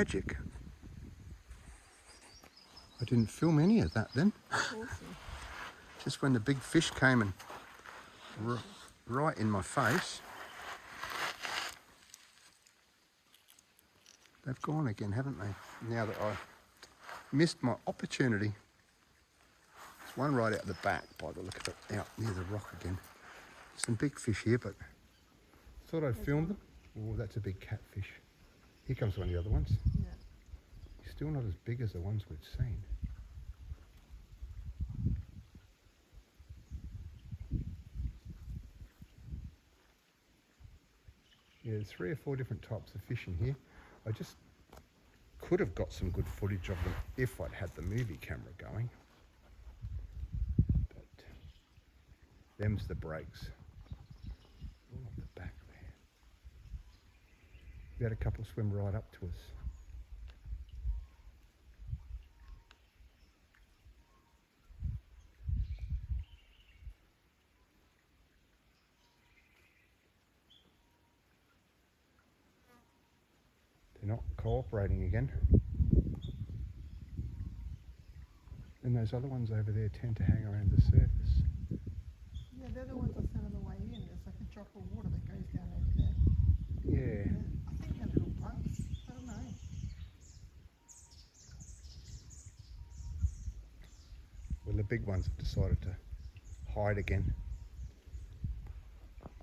Magic. I didn't film any of that then. Awesome. Just when the big fish came and right in my face. They've gone again, haven't they? Now that I missed my opportunity. There's one right out the back by the look of it, out near the rock again. Some big fish here, but thought I'd film them. Oh, that's a big catfish. Here comes one of the other ones. Yeah. He's still not as big as the ones we've seen. Yeah, there's 3 or 4 different types of fish in here. I just could have got some good footage of them if I'd had the movie camera going. But them's the breaks. Oh, at the back there. We had a couple swim right up to us. They're not cooperating again. And those other ones over there tend to hang around the surface. Yeah, they're the ones I sent on the way in. There's like a drop of water that goes down over there. Yeah. I think they're little bugs. I don't know. Well, the big ones have decided to hide again.